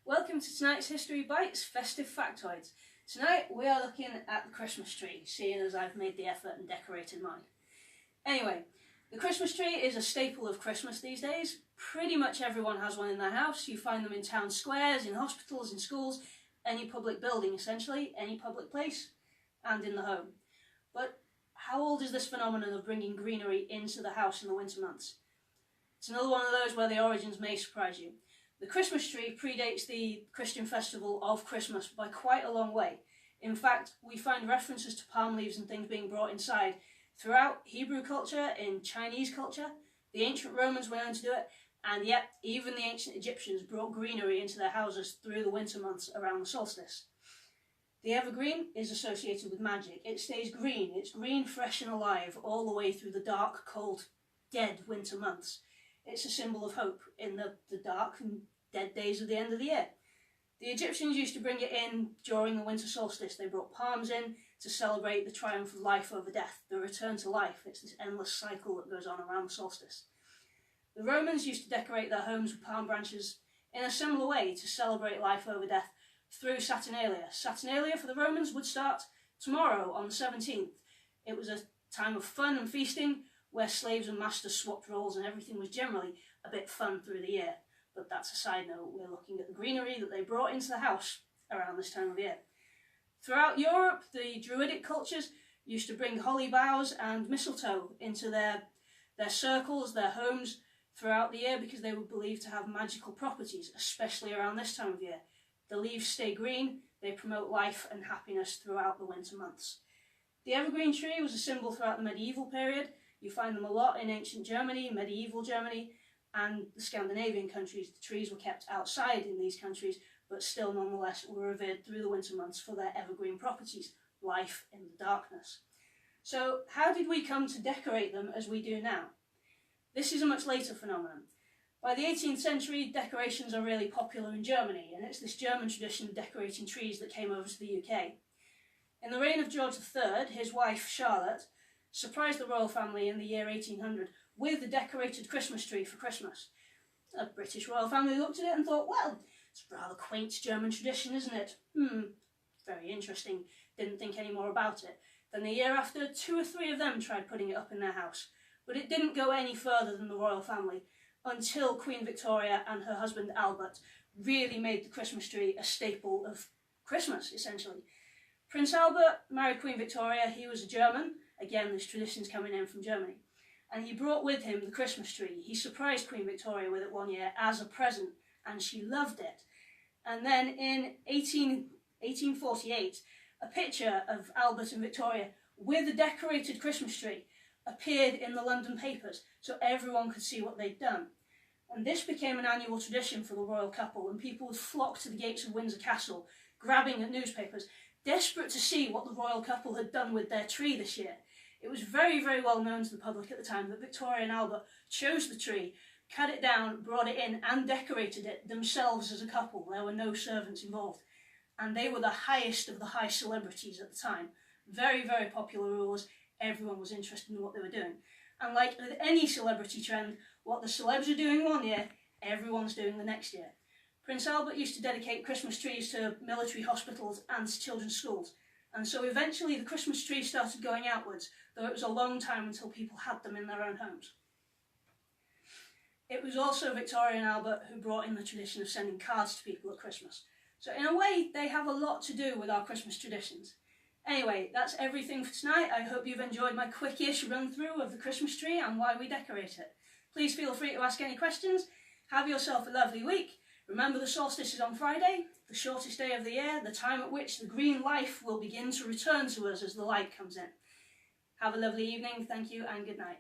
Welcome to tonight's History Bites Festive Factoids. Tonight we are looking at the Christmas tree, seeing as I've made the effort and decorated mine. Anyway, the Christmas tree is a staple of Christmas these days. Pretty much everyone has one in their house. You find them in town squares, in hospitals, in schools, any public building essentially, any public place, and in the home. But how old is this phenomenon of bringing greenery into the house in the winter months? It's another one of those where the origins may surprise you. The Christmas tree predates the Christian festival of Christmas by quite a long way. In fact, we find references to palm leaves and things being brought inside throughout Hebrew culture, in Chinese culture. The ancient Romans were known to do it, and yet even the ancient Egyptians brought greenery into their houses through the winter months around the solstice. The evergreen is associated with magic. It stays green. It's green, fresh and alive all the way through the dark, cold, dead winter months. It's a symbol of hope in the dark and dead days of the end of the year. The Egyptians used to bring it in during the winter solstice. They brought palms in to celebrate the triumph of life over death, the return to life. It's this endless cycle that goes on around the solstice. The Romans used to decorate their homes with palm branches in a similar way to celebrate life over death through Saturnalia. Saturnalia for the Romans would start tomorrow on the 17th. It was a time of fun and feasting where slaves and masters swapped roles and everything was generally a bit fun through the year. But that's a side note. We're looking at the greenery that they brought into the house around this time of year. Throughout Europe, the Druidic cultures used to bring holly boughs and mistletoe into their circles, their homes throughout the year because they were believed to have magical properties, especially around this time of year. The leaves stay green, they promote life and happiness throughout the winter months. The evergreen tree was a symbol throughout the medieval period. You find them a lot in ancient Germany, medieval Germany, and the Scandinavian countries. The trees were kept outside in these countries, but still nonetheless were revered through the winter months for their evergreen properties, life in the darkness. So how did we come to decorate them as we do now? This is a much later phenomenon. By the 18th century, decorations are really popular in Germany, and it's this German tradition of decorating trees that came over to the UK. In the reign of George III, his wife Charlotte surprised the royal family in the year 1800 with a decorated Christmas tree for Christmas. The British royal family looked at it and thought, well, it's a rather quaint German tradition, isn't it? Very interesting. Didn't think any more about it. Then the year after, 2 or 3 of them tried putting it up in their house. But it didn't go any further than the royal family until Queen Victoria and her husband Albert really made the Christmas tree a staple of Christmas, essentially. Prince Albert married Queen Victoria. He was a German. Again, this tradition's coming in from Germany. And he brought with him the Christmas tree. He surprised Queen Victoria with it one year as a present, and she loved it. And then in 1848, a picture of Albert and Victoria with a decorated Christmas tree appeared in the London papers, so everyone could see what they'd done. And this became an annual tradition for the royal couple, and people would flock to the gates of Windsor Castle, grabbing at newspapers, desperate to see what the royal couple had done with their tree this year. It was very, very well known to the public at the time that Victoria and Albert chose the tree, cut it down, brought it in and decorated it themselves as a couple. There were no servants involved. And they were the highest of the high celebrities at the time. Very, very popular rulers. Everyone was interested in what they were doing. And like with any celebrity trend, what the celebs are doing one year, everyone's doing the next year. Prince Albert used to dedicate Christmas trees to military hospitals and to children's schools. And so eventually the Christmas tree started going outwards, though it was a long time until people had them in their own homes. It was also Victoria and Albert who brought in the tradition of sending cards to people at Christmas. So in a way, they have a lot to do with our Christmas traditions. Anyway, that's everything for tonight. I hope you've enjoyed my quickish run through of the Christmas tree and why we decorate it. Please feel free to ask any questions. Have yourself a lovely week. Remember, the solstice is on Friday, the shortest day of the year, the time at which the green life will begin to return to us as the light comes in. Have a lovely evening, thank you and good night.